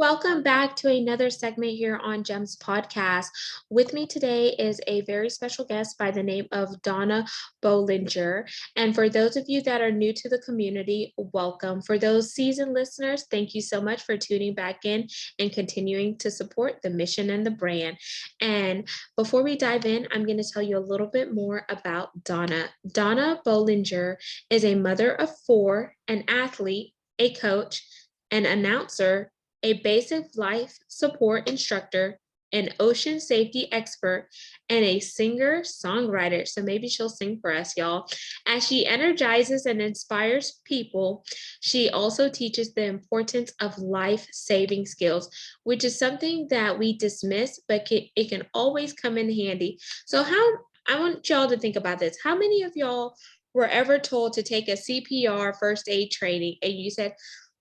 Welcome back to another segment here on GEMS podcast. With me today is a very special guest by the name of Donna Bollinger. And for those of you that are new to the community, welcome. For those seasoned listeners, thank you so much for tuning back in and continuing to support the mission and the brand. And before we dive in, I'm going to tell you a little bit more about Donna. Donna Bollinger is a mother of four, an athlete, a coach, an announcer, a basic life support instructor, an ocean safety expert, and a singer songwriter. So maybe she'll sing for us, y'all. As she energizes and inspires people, she also teaches the importance of life-saving skills, which is something that we dismiss, but it can always come in handy. So I want y'all to think about this. How many of y'all were ever told to take a CPR first aid training and you said,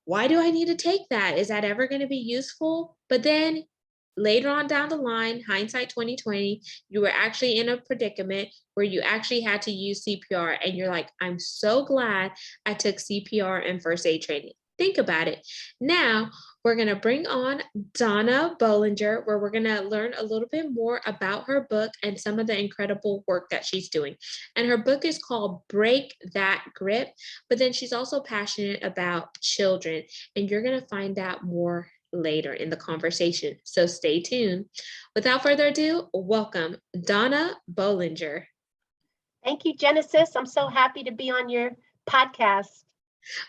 why do I need to take that? Is that ever going to be useful? But then later on down the line, hindsight 2020, you were actually in a predicament where you actually had to use CPR and you're like, I'm so glad I took CPR and first aid training. Think about it. Now we're going to bring on Donna Bollinger, where we're going to learn a little bit more about her book and some of the incredible work that she's doing. And her book is called Break That Grip, but then she's also passionate about children, and you're going to find out more later in the conversation. So stay tuned. Without further ado, welcome Donna Bollinger. Thank you, Genesis. I'm so happy to be on your podcast.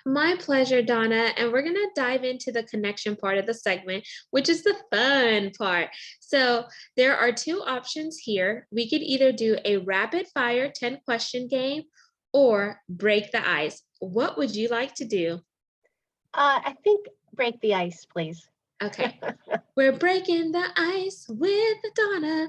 My pleasure, Donna. And we're going to dive into the connection part of the segment, which is the fun part. So there are two options here. We could either do a rapid fire 10-question game or break the ice. What would you like to do? I think break the ice, please. Okay. We're breaking the ice with Donna.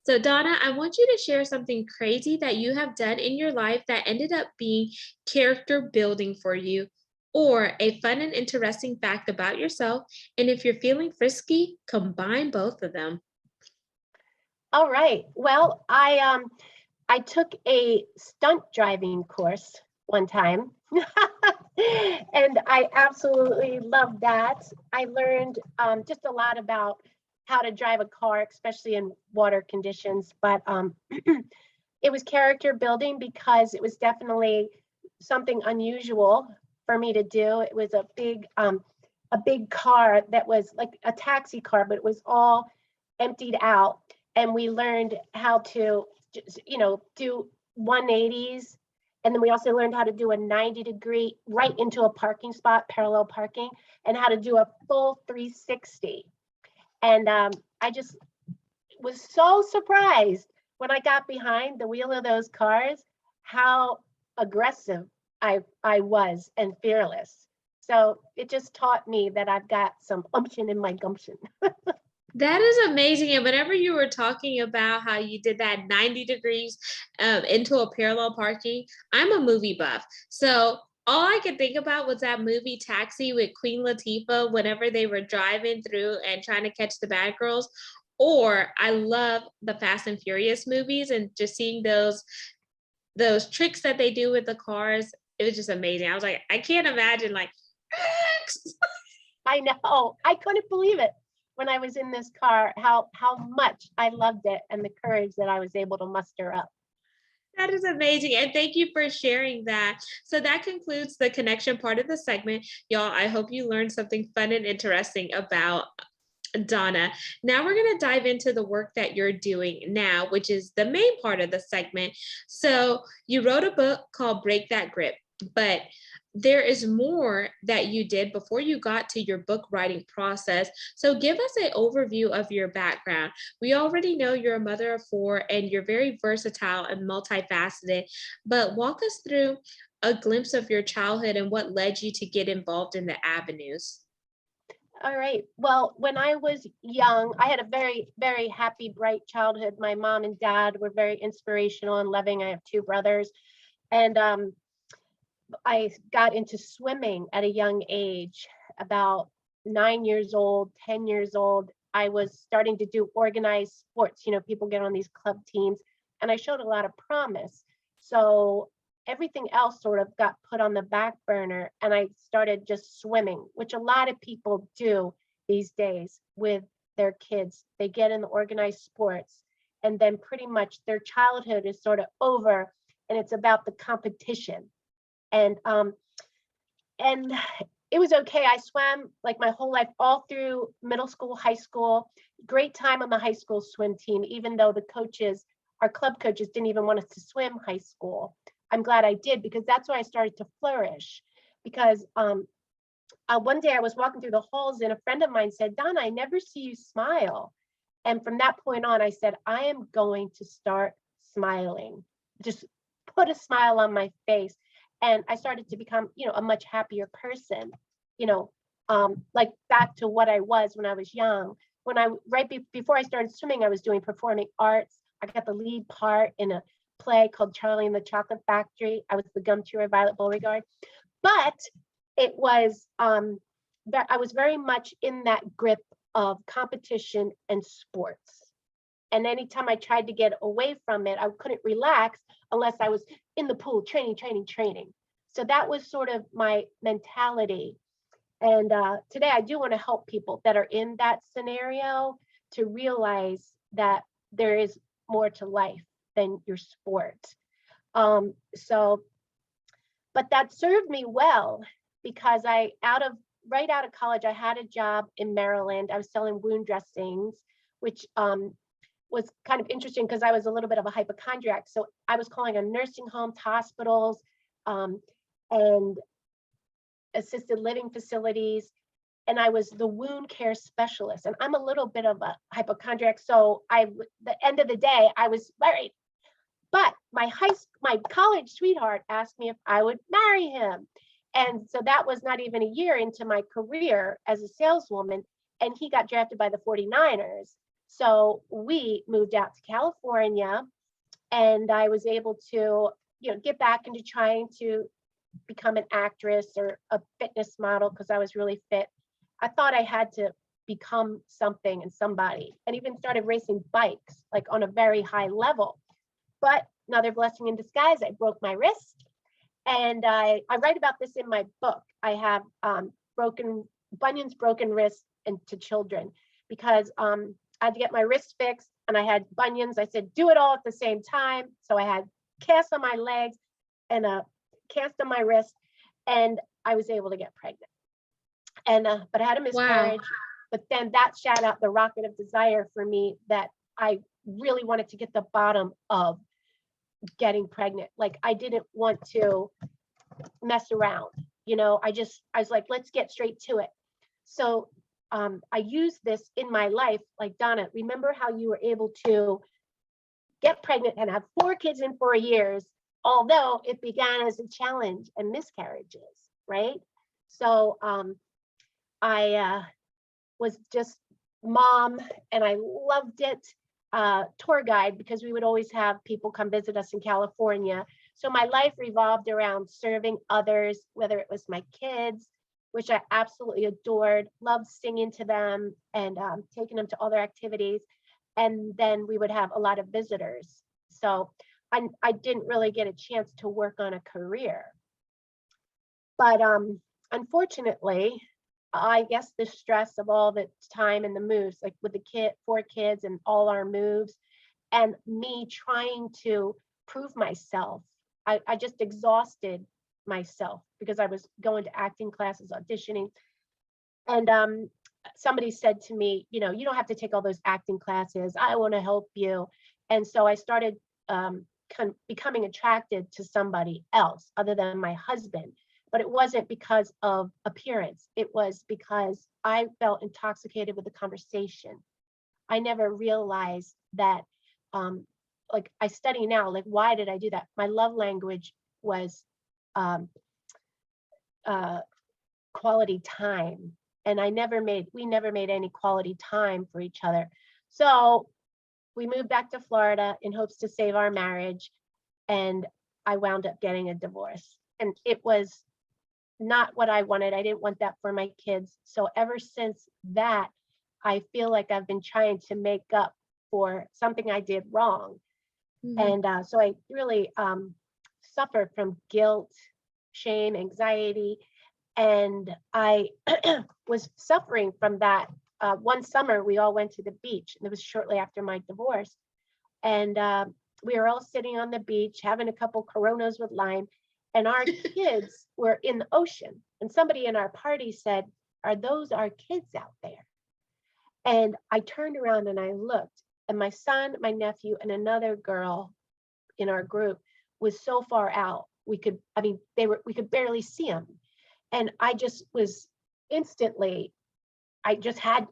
So Donna, I want you to share something crazy that you have done in your life that ended up being character building for you, or a fun and interesting fact about yourself. And if you're feeling frisky, combine both of them. All right. Well, I took a stunt driving course one time. And I absolutely loved that. I learned just a lot about how to drive a car, especially in water conditions. But it was character building because it was definitely something unusual for me to do. It was a big car that was like a taxi car, but it was all emptied out. And we learned how to, do 180s. And then we also learned how to do a 90-degree right into a parking spot, parallel parking, and how to do a full 360. And I just was so surprised when I got behind the wheel of those cars, how aggressive I was and fearless. So it just taught me that I've got some umption in my gumption. That is amazing. And whenever you were talking about how you did that 90 degrees into a parallel parking, I'm a movie buff. So all I could think about was that movie Taxi with Queen Latifah whenever they were driving through and trying to catch the bad girls. Or I love the Fast and Furious movies and just seeing those tricks that they do with the cars. It was just amazing. I was like, I can't imagine like. I know. I couldn't believe it when I was in this car, how much I loved it and the courage that I was able to muster up. That is amazing. And thank you for sharing that. So that concludes the connection part of the segment. Y'all, I hope you learned something fun and interesting about Donna. Now we're going to dive into the work that you're doing now, which is the main part of the segment. So you wrote a book called Break That Grip, but there is more that you did before you got to your book writing process. So give us an overview of your background. We already know you're a mother of four and you're very versatile and multifaceted, but walk us through a glimpse of your childhood and what led you to get involved in the avenues. All right. Well, when I was young, I had a very, very happy, bright childhood. My mom and dad were very inspirational and loving. I have two brothers. And I got into swimming at a young age, about 9 years old, 10 years old. I was starting to do organized sports. People get on these club teams, and I showed a lot of promise. So everything else sort of got put on the back burner, and I started just swimming, which a lot of people do these days with their kids. They get in the organized sports, and then pretty much their childhood is sort of over, and it's about the competition. And it was okay. I swam like my whole life, all through middle school, high school. Great time on the high school swim team, even though the coaches, our club coaches, didn't even want us to swim high school. I'm glad I did, because that's where I started to flourish. Because one day I was walking through the halls and a friend of mine said, "Donna, I never see you smile." And from that point on, I said, I am going to start smiling, just put a smile on my face. And I started to become, a much happier person, like back to what I was when I was young. When before I started swimming, I was doing performing arts. I got the lead part in a play called Charlie and the Chocolate Factory. I was the gum chewer, Violet Beauregard. But it was, I was very much in that grip of competition and sports. And anytime I tried to get away from it, I couldn't relax unless I was in the pool training. So that was sort of my mentality. And today I do want to help people that are in that scenario to realize that there is more to life than your sport. But that served me well, because right out of college, I had a job in Maryland. I was selling wound dressings, which was kind of interesting because I was a little bit of a hypochondriac. So I was calling on nursing homes, hospitals, and assisted living facilities. And I was the wound care specialist. And I'm a little bit of a hypochondriac. So the end of the day, I was worried. But my college sweetheart asked me if I would marry him. And so that was not even a year into my career as a saleswoman. And he got drafted by the 49ers. So we moved out to California, and I was able to, get back into trying to become an actress or a fitness model, because I was really fit. I thought I had to become something and somebody, and even started racing bikes, like on a very high level. But another blessing in disguise, I broke my wrist. And I write about this in my book. I have bunions, broken wrists, and to children, because I had to get my wrist fixed and I had bunions. I said, do it all at the same time. So I had cast on my legs and a cast on my wrist, and I was able to get pregnant. And but I had a miscarriage. Wow. But then that shot out the rocket of desire for me, that I really wanted to get the bottom of getting pregnant. Like, I didn't want to mess around. I was like, let's get straight to it. So I use this in my life. Like, Donna, remember how you were able to get pregnant and have 4 kids in 4 years, although it began as a challenge and miscarriages, right? So I was just mom, and I loved it. Tour guide, because we would always have people come visit us in California. So my life revolved around serving others, whether it was my kids, which I absolutely adored, loved singing to them and taking them to all their activities. And then we would have a lot of visitors. So I didn't really get a chance to work on a career. But unfortunately, I guess the stress of all the time and the moves, like with the 4 kids and all our moves, and me trying to prove myself, I just exhausted myself, because I was going to acting classes, auditioning. And somebody said to me, you don't have to take all those acting classes. I want to help you. And so I started becoming attracted to somebody else other than my husband. But it wasn't because of appearance. It was because I felt intoxicated with the conversation. I never realized that, like, I study now, like, why did I do that? My love language was quality time. And we never made any quality time for each other. So we moved back to Florida in hopes to save our marriage. And I wound up getting a divorce. And it was not what I wanted. I didn't want that for my kids. So ever since that, I feel like I've been trying to make up for something I did wrong. Mm-hmm. And so I really suffered from guilt, shame, anxiety, and I was suffering from that. One summer, we all went to the beach, and it was shortly after my divorce. And we were all sitting on the beach having a couple Coronas with lime, and our kids were in the ocean. And somebody in our party said, "Are those our kids out there?" And I turned around and I looked, and my son, my nephew, and another girl in our group was so far out. We could barely see them. And I just was instantly, I had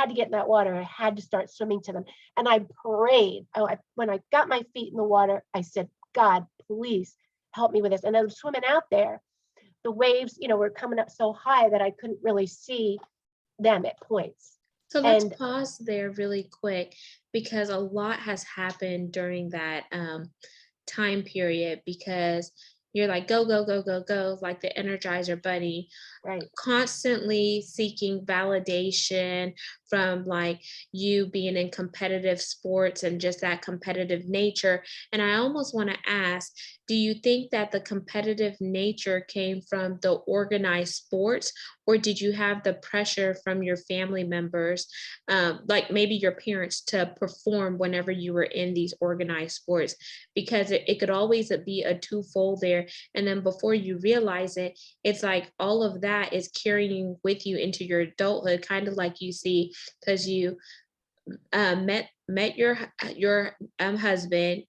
to get in that water. I had to start swimming to them. And I prayed. When I got my feet in the water, I said, "God, please help me with this." And I was swimming out there. The waves, were coming up so high that I couldn't really see them at points. So let's And pause there really quick because a lot has happened during that time period because you're like, go, go, go, go, go, like the Energizer Bunny, right, constantly seeking validation from like you being in competitive sports and just that competitive nature. And I almost want to ask, do you think that the competitive nature came from the organized sports, or did you have the pressure from your family members, like maybe your parents, to perform whenever you were in these organized sports? Because it could always be a twofold there. And then before you realize it, it's like all of that is carrying with you into your adulthood, kind of like you see, because you met your husband.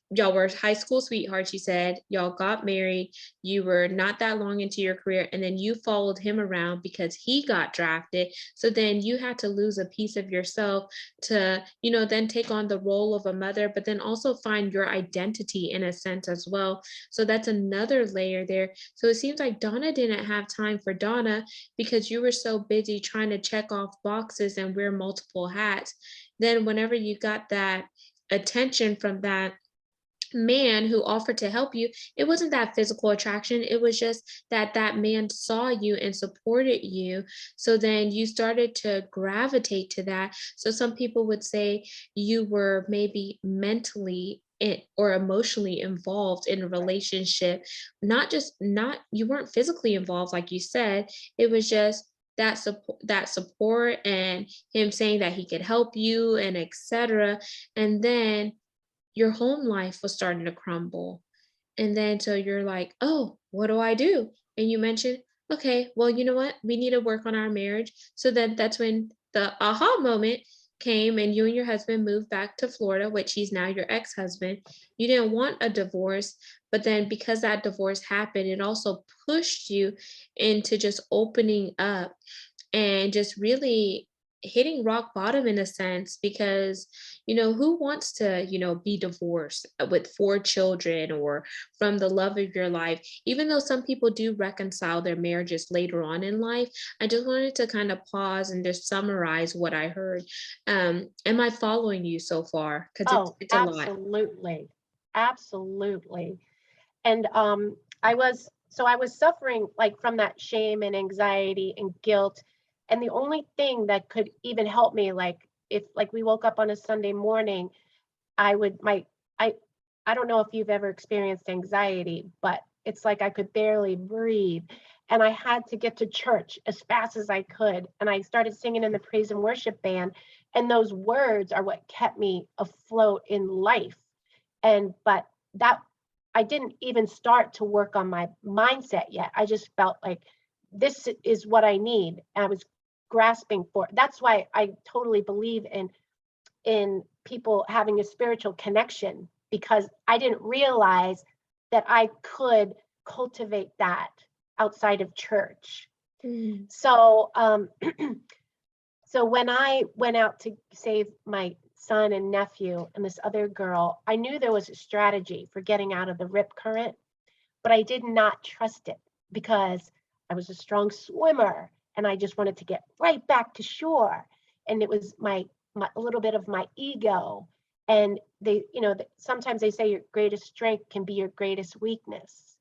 Y'all were high school sweethearts, you said. Y'all got married. You were not that long into your career, and then you followed him around because he got drafted. So then you had to lose a piece of yourself to, then take on the role of a mother, but then also find your identity in a sense as well. So that's another layer there. So it seems like Donna didn't have time for Donna because you were so busy trying to check off boxes and wear multiple hats. Then whenever you got that attention from that man who offered to help you, it wasn't that physical attraction, it was just that that man saw you and supported you. So then you started to gravitate to that. So some people would say you were maybe mentally or emotionally involved in a relationship, not you weren't physically involved like you said. It was just that support and him saying that he could help you and etc. And then your home life was starting to crumble. And then so you're like, "Oh, what do I do?" And you mentioned, "Okay, well, you know what? We need to work on our marriage." So then that's when the aha moment came and you and your husband moved back to Florida, which he's now your ex-husband. You didn't want a divorce, but then because that divorce happened, it also pushed you into just opening up and just really hitting rock bottom in a sense because who wants to be divorced with 4 children or from the love of your life, even though some people do reconcile their marriages later on in life. I just wanted to kind of pause and just summarize what I heard. Am I following you so far? Because oh, it's a lot. absolutely, absolutely. And I was suffering like from that shame and anxiety and guilt. And the only thing that could even help me, like if like we woke up on a Sunday morning, I would my I don't know if you've ever experienced anxiety, but it's like I could barely breathe. And I had to get to church as fast as I could. And I started singing in the praise and worship band. And those words are what kept me afloat in life. But that I didn't even start to work on my mindset yet. I just felt like this is what I need. And I was grasping for. That's why I totally believe in people having a spiritual connection, because I didn't realize that I could cultivate that outside of church. Mm. So so when I went out to save my son and nephew and this other girl, I knew there was a strategy for getting out of the rip current, but I did not trust it because I was a strong swimmer and I just wanted to get right back to shore. And it was my a little bit of my ego. And sometimes they say your greatest strength can be your greatest weakness.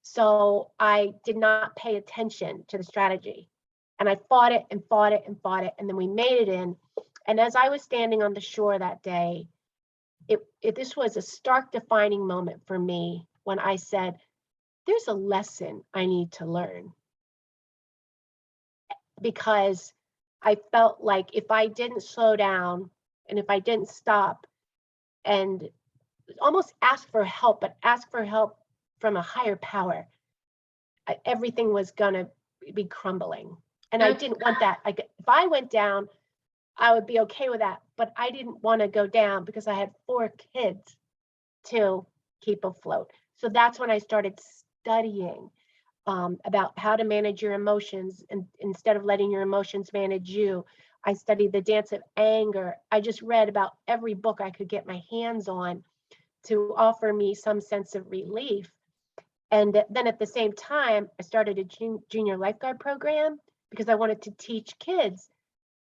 So I did not pay attention to the strategy. And I fought it and fought it and fought it. And then we made it in. And as I was standing on the shore that day, this was a stark defining moment for me when I said, there's a lesson I need to learn, because I felt like if I didn't slow down and if I didn't stop and almost ask for help, but ask for help from a higher power, everything was going to be crumbling. And I didn't want that. Like, if I went down, I would be okay with that. But I didn't want to go down because I had 4 kids to keep afloat. So that's when I started studying about how to manage your emotions, and instead of letting your emotions manage you. I studied the dance of anger. I just read about every book I could get my hands on to offer me some sense of relief. And then at the same time, I started a junior lifeguard program because I wanted to teach kids,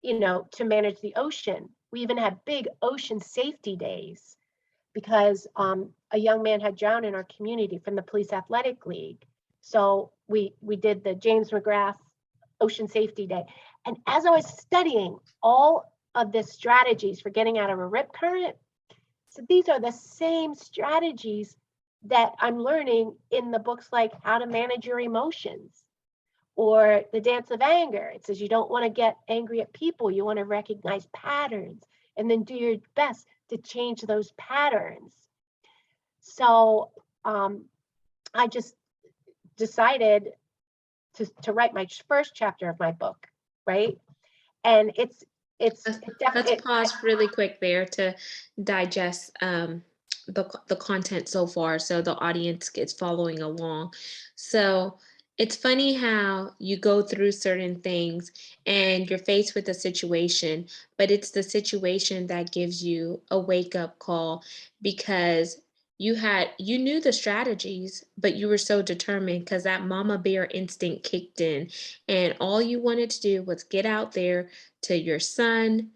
to manage the ocean. We even had big ocean safety days because a young man had drowned in our community from the Police Athletic League. So we did the James McGrath Ocean Safety Day. And as I was studying all of the strategies for getting out of a rip current, so these are the same strategies that I'm learning in the books like How to Manage Your Emotions or The Dance of Anger. It says you don't want to get angry at people. You want to recognize patterns and then do your best to change those patterns. So I just decided to write my first chapter of my book, right? And Let's pause really quick there to digest the content so far so the audience gets following along. So it's funny how you go through certain things and you're faced with a situation, but it's the situation that gives you a wake up call because you knew the strategies, but you were so determined because that mama bear instinct kicked in, and all you wanted to do was get out there to your son,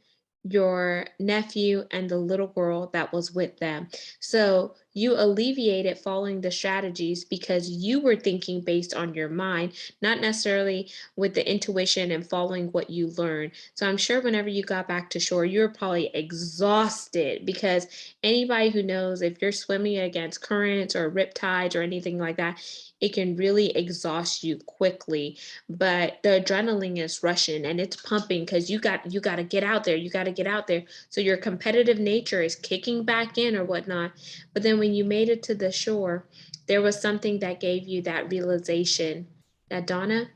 your nephew, and the little girl that was with them. So you alleviated following the strategies because you were thinking based on your mind, not necessarily with the intuition and following what you learned. So I'm sure whenever you got back to shore, you were probably exhausted because anybody who knows if you're swimming against currents or rip tides or anything like that, it can really exhaust you quickly, but the adrenaline is rushing and it's pumping because you got to get out there, you got to get out there, so your competitive nature is kicking back in or whatnot. But then when you made it to the shore, there was something that gave you that realization that, Donna,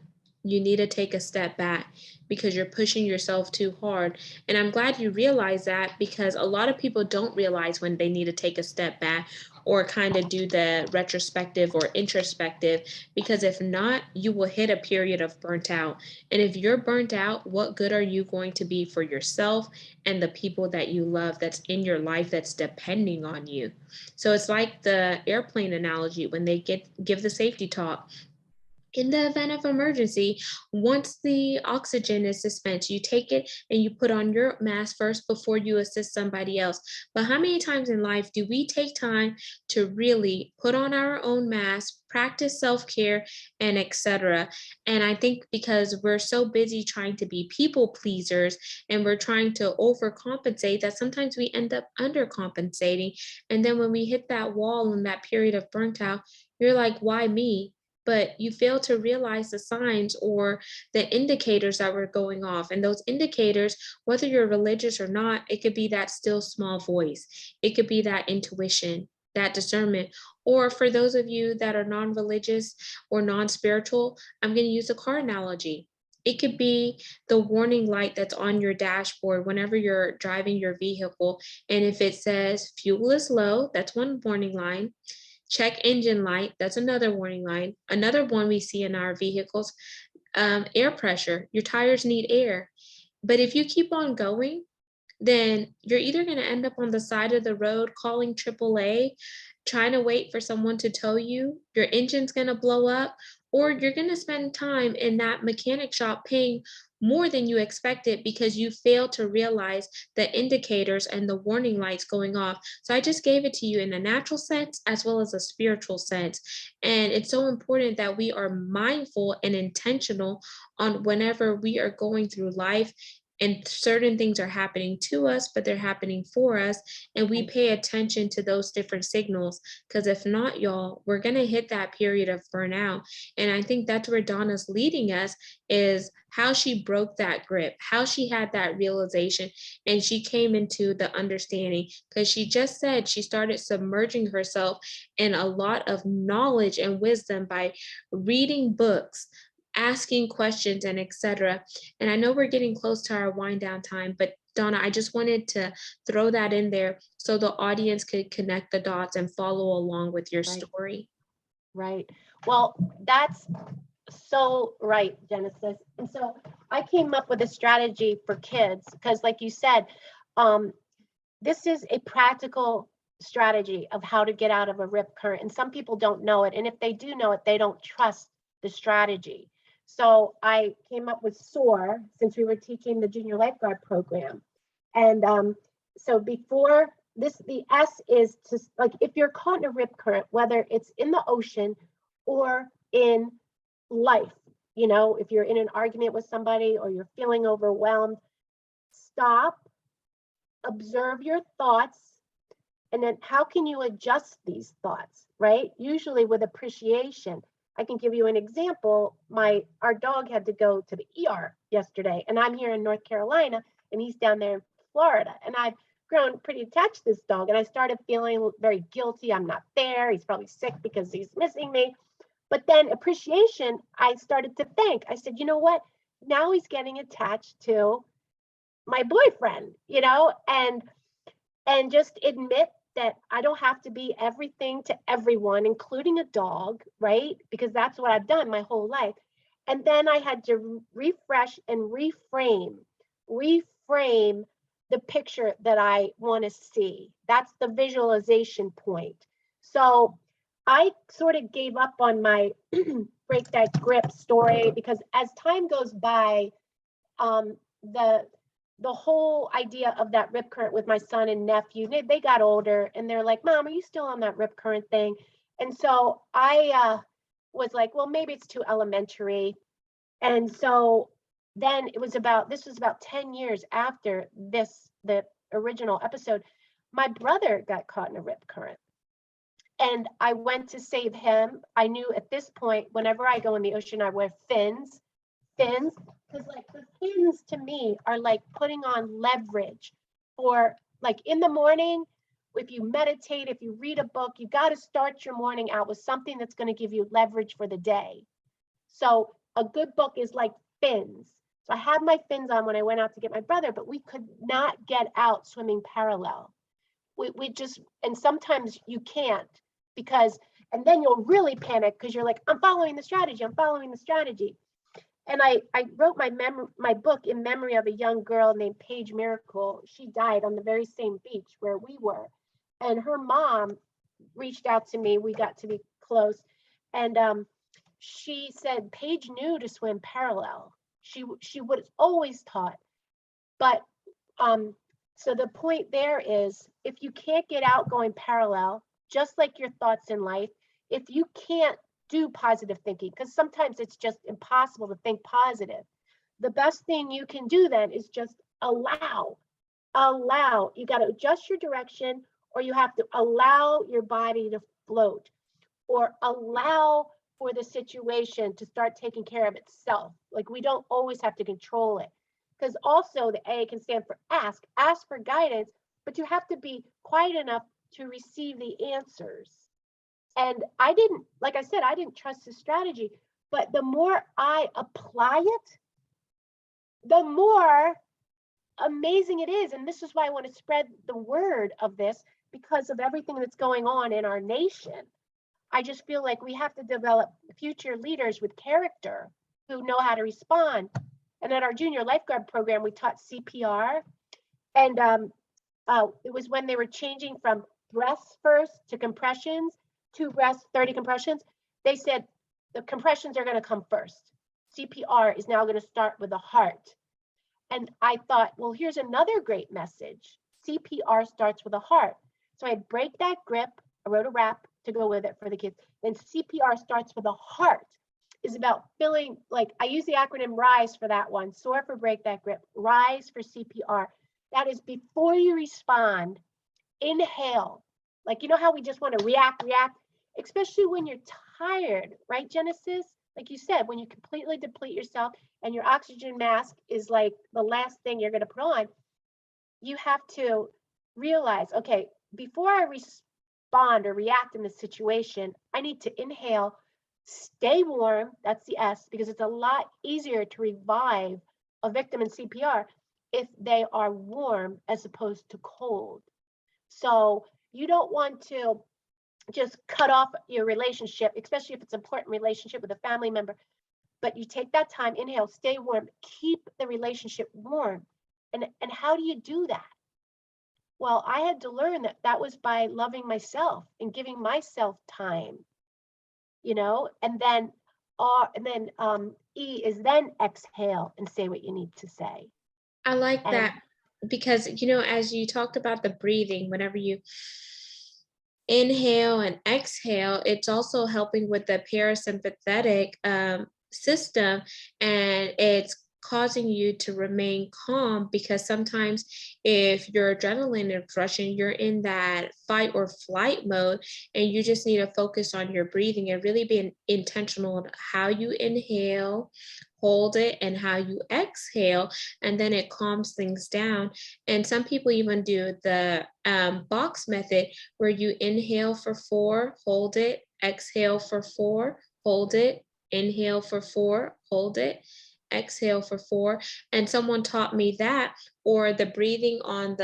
you need to take a step back because you're pushing yourself too hard. And I'm glad you realize that because a lot of people don't realize when they need to take a step back or kind of do the retrospective or introspective, because if not, you will hit a period of burnt out. And if you're burnt out, what good are you going to be for yourself and the people that you love that's in your life that's depending on you? So it's like the airplane analogy when they give the safety talk. In the event of emergency, once the oxygen is dispensed, you take it and you put on your mask first before you assist somebody else. But how many times in life do we take time to really put on our own mask, practice self-care, and etc.? And I think because we're so busy trying to be people pleasers and we're trying to overcompensate that sometimes we end up undercompensating. And then when we hit that wall in that period of burnt out, you're like, why me? But you fail to realize the signs or the indicators that were going off. And those indicators, whether you're religious or not, it could be that still small voice, it could be that intuition, that discernment. Or for those of you that are non religious or non spiritual, I'm going to use a car analogy. It could be the warning light that's on your dashboard whenever you're driving your vehicle. And if it says fuel is low, that's one warning line. Check engine light, that's another warning light. Another one we see in our vehicles, air pressure, your tires need air. But if you keep on going, then you're either going to end up on the side of the road calling AAA, trying to wait for someone to tow you, your engine's going to blow up, or you're going to spend time in that mechanic shop paying more than you expected because you failed to realize the indicators and the warning lights going off. So I just gave it to you in a natural sense as well as a spiritual sense. And it's so important that we are mindful and intentional on whenever we are going through life and certain things are happening to us, but they're happening for us, and we Right, pay attention to those different signals, because if not, y'all, we're going to hit that period of burnout. And I think that's where Donna's leading us, is how she broke that grip, how she had that realization, and she came into the understanding, because she just said she started submerging herself in a lot of knowledge and wisdom by reading books, asking questions, and etc. And I know we're getting close to our wind down time, but Donna, I just wanted to throw that in there so the audience could connect the dots and follow along with your right, story. right. Well, that's so right, Genesis. And so I came up with a strategy for kids because, like you said, um, this is a practical strategy of how to get out of a rip current. And some people don't know it. And if they do know it, they don't trust the strategy. So I came up with SOAR since we were teaching the junior lifeguard program. And so before this, the S is to, like, if you're caught in a rip current, whether it's in the ocean or in life, you know, if you're in an argument with somebody or you're feeling overwhelmed, stop, observe your thoughts, and then how can you adjust these thoughts, right? Usually with appreciation. I can give you an example. Our dog had to go to the ER yesterday, and I'm here in North Carolina, and he's down there in Florida. And I've grown pretty attached to this dog, and I started feeling very guilty. I'm not there. He's probably sick because he's missing me. But then appreciation, I started to think. I said, you know what? Now he's getting attached to my boyfriend, you know, and just admit that I don't have to be everything to everyone, including a dog, right? Because that's what I've done my whole life. And then I had to refresh and reframe the picture that I want to see. That's the visualization point. So I sort of gave up on my break that grip story because as time goes by, the whole idea of that rip current with my son and nephew, they got older and they're like, Mom, are you still on that rip current thing? And so I was like, well, maybe it's too elementary. And so then this was about 10 years after the original episode. My brother got caught in a rip current and I went to save him. I knew at this point, whenever I go in the ocean, I wear fins, because like the fins to me are like putting on leverage for, like, in the morning. If you meditate, if you read a book, you got to start your morning out with something that's going to give you leverage for the day. So a good book is like fins. So I had my fins on when I went out to get my brother, but we could not get out swimming parallel. We just, and sometimes you can't, because, and then you'll really panic because you're like, I'm following the strategy. And I wrote my book in memory of a young girl named Paige Miracle. She died on the very same beach where we were. And her mom reached out to me. We got to be close. And she said Paige knew to swim parallel. She was always taught. But so the point there is, if you can't get out going parallel, just like your thoughts in life, if you can't do positive thinking, because sometimes it's just impossible to think positive, the best thing you can do then is just allow. You got to adjust your direction, or you have to allow your body to float, or allow for the situation to start taking care of itself. Like, we don't always have to control it, because also the A can stand for ask for guidance, but you have to be quiet enough to receive the answers. And I didn't, like I said, I didn't trust the strategy, but the more I apply it, the more amazing it is. And this is why I want to spread the word of this, because of everything that's going on in our nation. I just feel like we have to develop future leaders with character who know how to respond. And at our junior lifeguard program, we taught CPR. And it was when they were changing from breaths first to compressions, 2 breaths, 30 compressions. They said the compressions are going to come first. CPR is now going to start with the heart. And I thought, well, here's another great message. CPR starts with the heart. So I break that grip. I wrote a rap to go with it for the kids. Then CPR starts with the heart. is about feeling like, I use the acronym RISE for that one. SOAR for break that grip, RISE for CPR. That is before you respond, inhale. Like, you know how we just want to react, especially when you're tired, right, Genesis? Like you said, when you completely deplete yourself and your oxygen mask is like the last thing you're going to put on, you have to realize, okay, before I respond or react in this situation, I need to inhale, stay warm. That's the S, because it's a lot easier to revive a victim in CPR if they are warm as opposed to cold. So you don't want to just cut off your relationship, especially if it's an important relationship with a family member. But you take that time, inhale, stay warm, keep the relationship warm. And how do you do that? Well, I had to learn that that was by loving myself and giving myself time, you know, and then E is then exhale and say what you need to say. I like And that because, as you talked about the breathing, whenever you inhale and exhale, it's also helping with the parasympathetic system, and it's causing you to remain calm, because sometimes if your adrenaline is rushing, you're in that fight or flight mode, and you just need to focus on your breathing and really be intentional on how you inhale, hold it, and how you exhale, and then it calms things down. And some people even do the box method, where you inhale for 4, hold it, exhale for 4, hold it, inhale for 4, hold it, exhale for 4. And someone taught me that, or the breathing on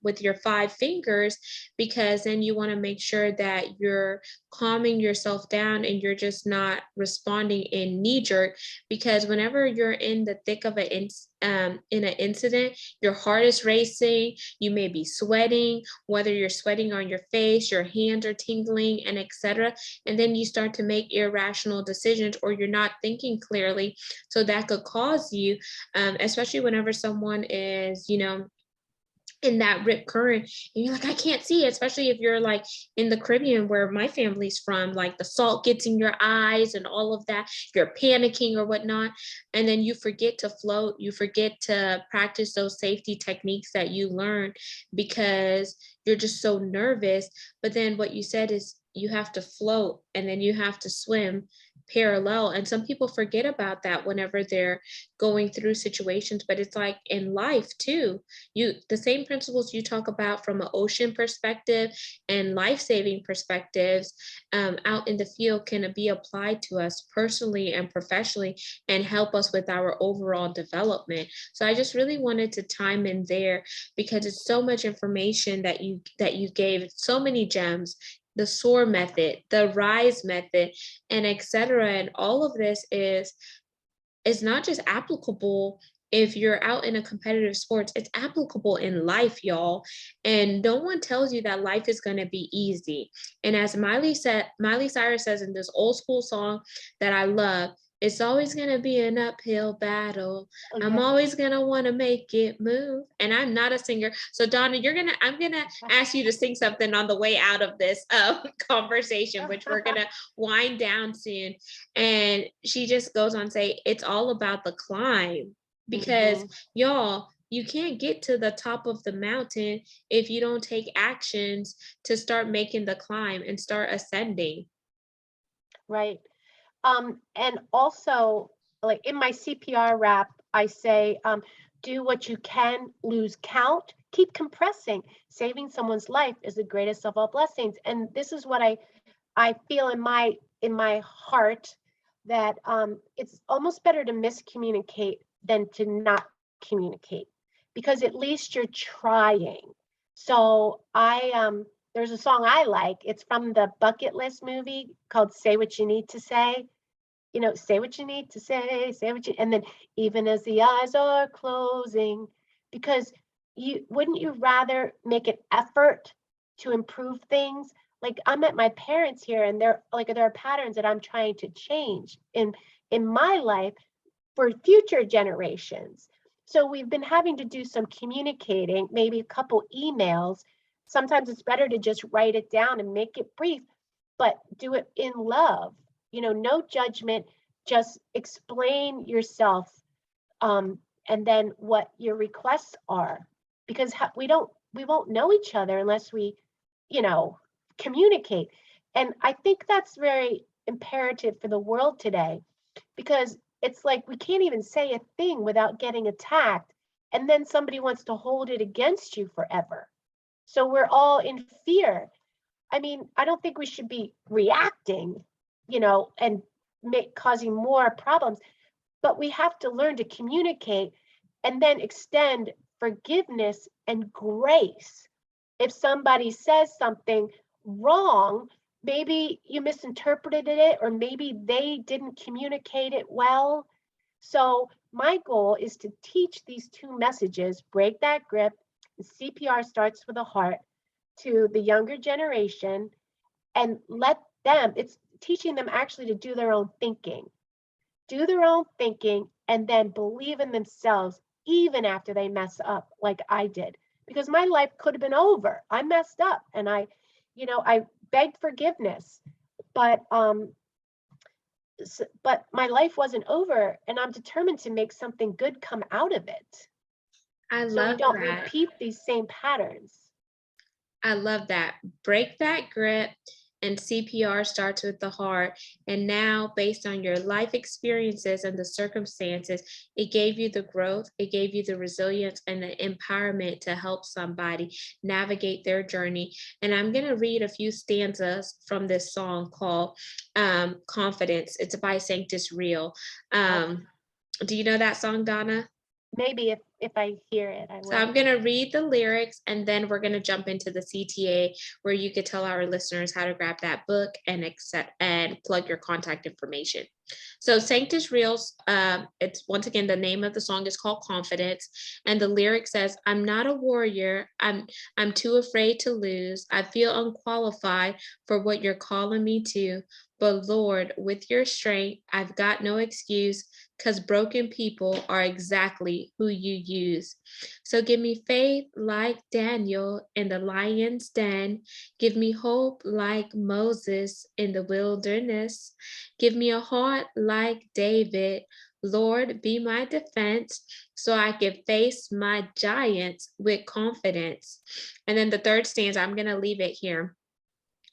with your 5 fingers, because then you want to make sure that you're calming yourself down and you're just not responding in knee jerk, because whenever you're in the thick of in an incident, your heart is racing, you may be sweating, whether you're sweating on your face, your hands are tingling, and etc. And then you start to make irrational decisions, or you're not thinking clearly. So that could cause you, especially whenever someone is, in that rip current, and you're like, I can't see it, especially if you're like in the Caribbean, where my family's from, like the salt gets in your eyes and all of that, you're panicking or whatnot, and then you forget to float, you forget to practice those safety techniques that you learned, because you're just so nervous. But then what you said is you have to float, and then you have to swim parallel, and some people forget about that whenever they're going through situations. But it's like in life too, the same principles you talk about from an ocean perspective and life-saving perspectives out in the field can be applied to us personally and professionally, and help us with our overall development. So I just really wanted to chime in there, because it's so much information that you gave, so many gems, the SOAR method, the RISE method, and etc. And all of this is not just applicable if you're out in a competitive sports, it's applicable in life, y'all. And no one tells you that life is going to be easy. And as Miley Cyrus says in this old school song that I love, it's always going to be an uphill battle. okay. I'm always going to want to make it move. And I'm not a singer. So Donna, I'm going to ask you to sing something on the way out of this conversation, which we're going to wind down soon. And she just goes on to say, it's all about the climb, because y'all, you can't get to the top of the mountain if you don't take actions to start making the climb and start ascending. Right. And also, like in my CPR rap, I say, do what you can, lose count, keep compressing. Saving someone's life is the greatest of all blessings. And this is what I feel in my heart, that it's almost better to miscommunicate than to not communicate, because at least you're trying. So there's a song I like. It's from the Bucket List movie called Say What You Need to Say. Say what you need to say, and then even as the eyes are closing, because wouldn't you rather make an effort to improve things? Like, I'm at my parents here, and there are patterns that I'm trying to change in my life for future generations. So we've been having to do some communicating, maybe a couple emails. Sometimes it's better to just write it down and make it brief, but do it in love. No judgment, just explain yourself, and then what your requests are, because we won't know each other unless we, you know, communicate. And I think that's very imperative for the world today, because it's like we can't even say a thing without getting attacked, and then somebody wants to hold it against you forever. So we're all in fear. I mean, I don't think we should be reacting, and causing more problems, but we have to learn to communicate and then extend forgiveness and grace. If somebody says something wrong, maybe you misinterpreted it, or maybe they didn't communicate it well. So my goal is to teach these two messages: break that grip, and CPR starts with the heart, to the younger generation, and let them, it's teaching them actually to do their own thinking. Do their own thinking, and then believe in themselves even after they mess up like I did. Because my life could have been over. I messed up, and I begged forgiveness, but but my life wasn't over, and I'm determined to make something good come out of it, I so we love don't that. repeat these same patterns. I love that. Break that grip, and CPR starts with the heart. And now, based on your life experiences and the circumstances, it gave you the growth, it gave you the resilience and the empowerment to help somebody navigate their journey. And I'm going to read a few stanzas from this song called Confidence. It's by Sanctus Real. Okay. Do you know that song, Donna? Maybe if I hear it, I So I'm will. going to read the lyrics, and then we're going to jump into the CTA, where you could tell our listeners how to grab that book and accept and plug your contact information. So Sanctus Reels, it's once again, the name of the song is called Confidence, and the lyric says, "I'm not a warrior. I'm too afraid to lose. I feel unqualified for what you're calling me to. But Lord, with your strength, I've got no excuse, because broken people are exactly who you use. So give me faith like Daniel in the lion's den. Give me hope like Moses in the wilderness. Give me a heart like David. Lord, be my defense, so I can face my giants with confidence." And then the third stanza, I'm going to leave it here.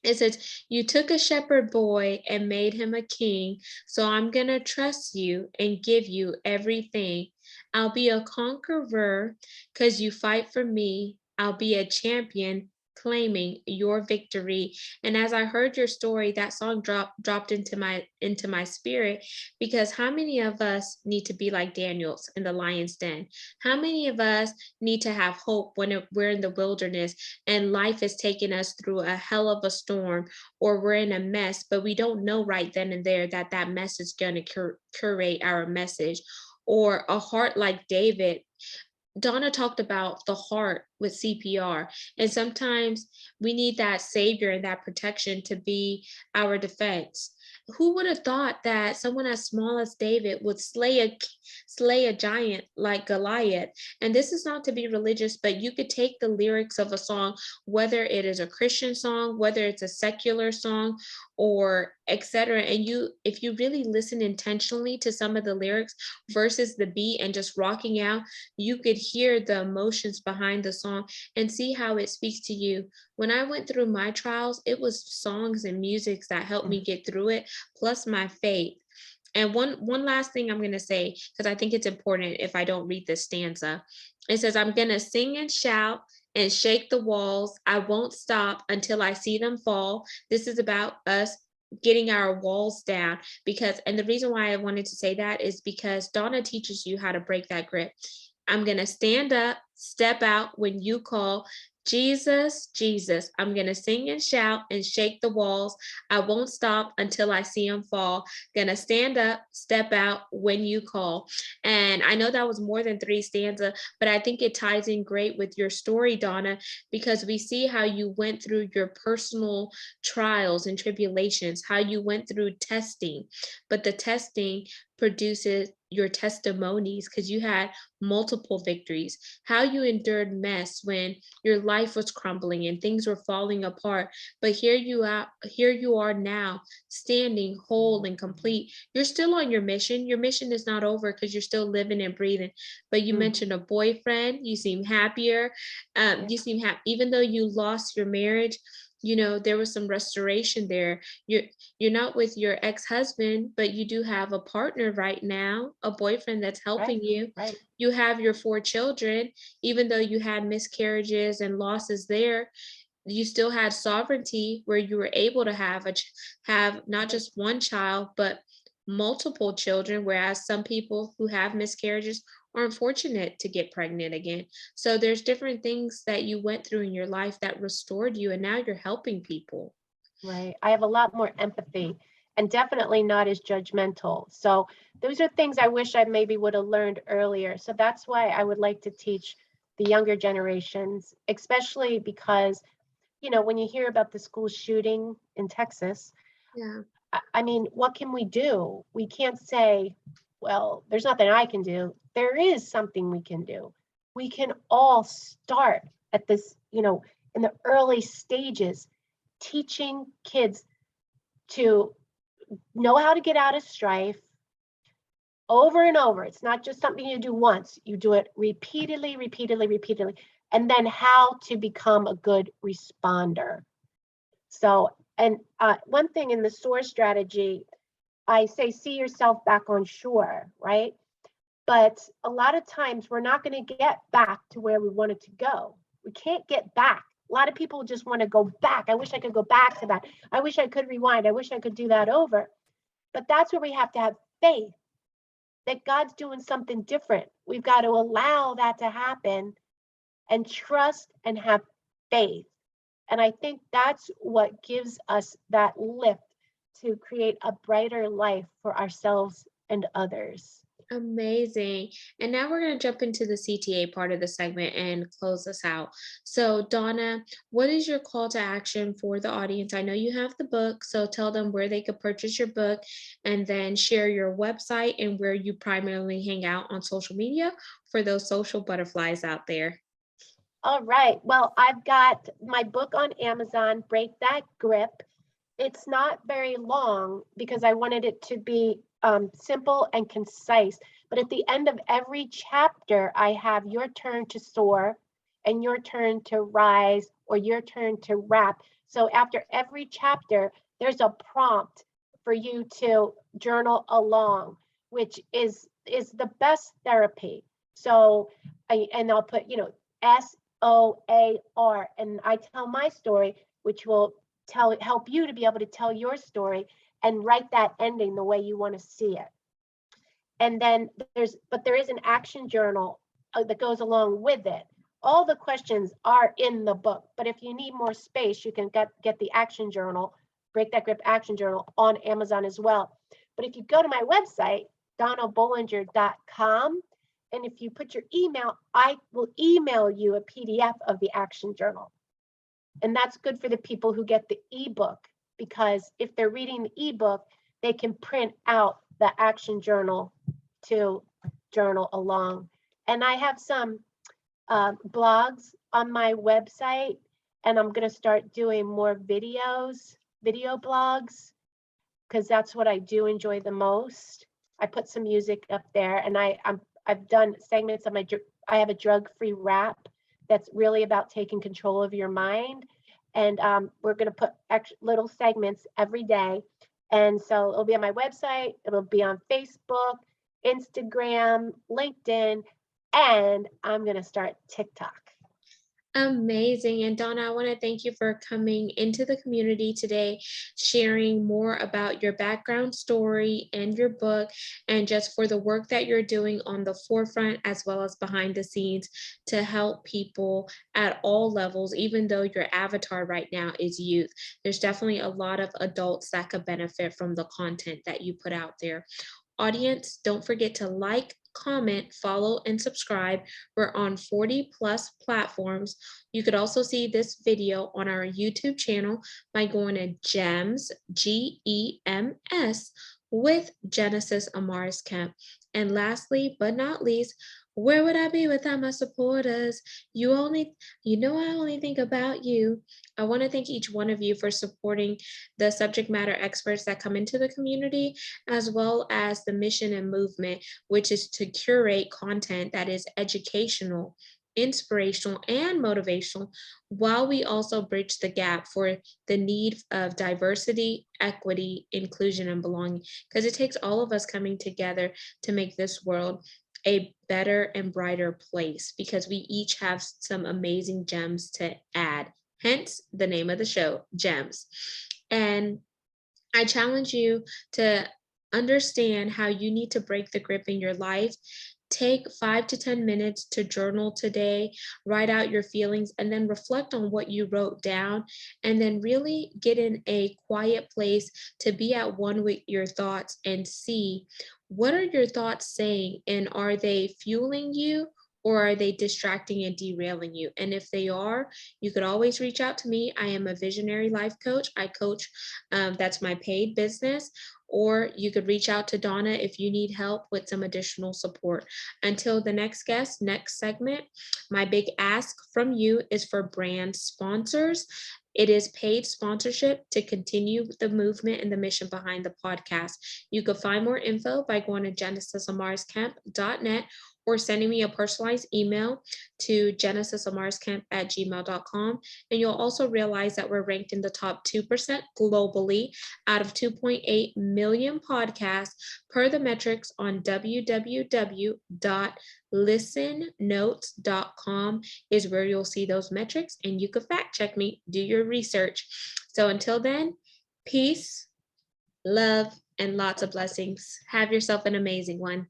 It says, "You took a shepherd boy and made him a king, so I'm going to trust you and give you everything. I'll be a conqueror because you fight for me. I'll be a champion claiming your victory." And as I heard your story, that song dropped into my spirit, because how many of us need to be like Daniel's in the lion's den? How many of us need to have hope when we're in the wilderness and life is taking us through a hell of a storm, or we're in a mess, but we don't know right then and there that that mess is going to curate our message? Or a heart like David. Donna talked about the heart with CPR, and sometimes we need that savior and that protection to be our defense. Who would have thought that someone as small as David would slay a giant like Goliath? And this is not to be religious, but you could take the lyrics of a song, whether it is a Christian song, whether it's a secular song, or etc., and if you really listen intentionally to some of the lyrics versus the beat and just rocking out, you could hear the emotions behind the song and see how it speaks to you. When I went through my trials, it was songs and music that helped me get through it, plus my faith. And one last thing I'm going to say, because I think it's important if I don't read this stanza. It says, "I'm going to sing and shout and shake the walls. I won't stop until I see them fall." This is about us getting our walls down, and the reason why I wanted to say that is because Donna teaches you how to break that grip. I'm going to stand up, step out when you call. Jesus, Jesus. I'm going to sing and shout and shake the walls. I won't stop until I see them fall. Gonna stand up, step out when you call. And I know that was more than three stanzas, but I think it ties in great with your story, Donna, because we see how you went through your personal trials and tribulations, how you went through testing, but the testing produces your testimonies because you had multiple victories, how you endured mess when your life was crumbling and things were falling apart. But here you are now, standing whole and complete. You're still on your mission. Your mission is not over because you're still living and breathing. But you Mhm. mentioned a boyfriend, you seem happier. Yeah, You seem happy, even though you lost your marriage. There was some restoration there. You're not with your ex-husband, but you do have a partner right now, a boyfriend that's right, helping you. right, You have your 4 children, even though you had miscarriages and losses there, you still had sovereignty where you were able to have not right, just one child, but multiple children, whereas some people who have miscarriages are unfortunate to get pregnant again. So there's different things that you went through in your life that restored you, and now you're helping people. right. I have a lot more empathy and definitely not as judgmental. So those are things I wish I maybe would have learned earlier. So that's why I would like to teach the younger generations, especially because, when you hear about the school shooting in Texas, Yeah. I mean, what can we do? We can't say, well, there's nothing I can do. There is something we can do. We can all start at this, in the early stages, teaching kids to know how to get out of strife over and over. It's not just something you do once, you do it repeatedly, repeatedly, repeatedly, and then how to become a good responder. So, and one thing in the SOAR strategy, I say, see yourself back on shore, right? But a lot of times we're not going to get back to where we wanted to go. We can't get back. A lot of people just want to go back. I wish I could go back to that. I wish I could rewind. I wish I could do that over. But that's where we have to have faith that God's doing something different. We've got to allow that to happen and trust and have faith. And I think that's what gives us that lift to create a brighter life for ourselves and others. Amazing. And now we're going to jump into the CTA part of the segment and close this out. So, Donna, what is your call to action for the audience? I know you have the book, so tell them where they could purchase your book and then share your website and where you primarily hang out on social media for those social butterflies out there. All right. Well, I've got my book on Amazon, Break That Grip. It's not very long because I wanted it to be simple and concise. But at the end of every chapter, I have your turn to soar and your turn to rise or your turn to wrap. So after every chapter, there's a prompt for you to journal along, which is the best therapy. So and I'll put, S.O.A.R. And I tell my story, which will help you to be able to tell your story and write that ending the way you want to see it. And then there is an action journal that goes along with it. All the questions are in the book, but if you need more space, you can get the action journal, Break That Grip action journal, on Amazon as well. But if you go to my website, donnabollinger.com, and if you put your email, I will email you a PDF of the action journal. And that's good for the people who get the ebook, because if they're reading the ebook, they can print out the action journal to journal along. And I have some blogs on my website, and I'm going to start doing more video blogs, because that's what I do enjoy the most. I put some music up there, and I've done segments of I have a drug-free rap that's really about taking control of your mind. And we're going to put little segments every day. And so it'll be on my website, it'll be on Facebook, Instagram, LinkedIn, and I'm going to start TikTok. Amazing. And Donna, I want to thank you for coming into the community today, sharing more about your background story and your book, and just for the work that you're doing on the forefront as well as behind the scenes to help people at all levels, even though your avatar right now is youth. There's definitely a lot of adults that could benefit from the content that you put out there. Audience, don't forget to like, comment, follow, and subscribe. We're on 40 plus platforms. You could also see this video on our YouTube channel by going to GEMS, GEMS, with Genesis Amaris Kemp. And lastly, but not least, where would I be without my supporters? You know, I only think about you. I want to thank each one of you for supporting the subject matter experts that come into the community, as well as the mission and movement, which is to curate content that is educational, inspirational, and motivational, while we also bridge the gap for the need of diversity, equity, inclusion, and belonging, because it takes all of us coming together to make this world a better and brighter place, because we each have some amazing gems to add. Hence the name of the show, Gems. And I challenge you to understand how you need to break the grip in your life. Take 5 to 10 minutes to journal today, write out your feelings, and then reflect on what you wrote down. And then really get in a quiet place to be at one with your thoughts and see, what are your thoughts saying? And are they fueling you? Or are they distracting and derailing you? And if they are, you could always reach out to me. I am a visionary life coach. I coach, that's my paid business. Or you could reach out to Donna if you need help with some additional support. Until the next guest, next segment, my big ask from you is for brand sponsors. It is paid sponsorship to continue the movement and the mission behind the podcast. You can find more info by going to genesisamariscamp.net or sending me a personalized email to genesisamariscamp@gmail.com. And you'll also realize that we're ranked in the top 2% globally out of 2.8 million podcasts per the metrics on www.listennotes.com is where you'll see those metrics, and you can fact check me, do your research. So until then, peace, love, and lots of blessings. Have yourself an amazing one.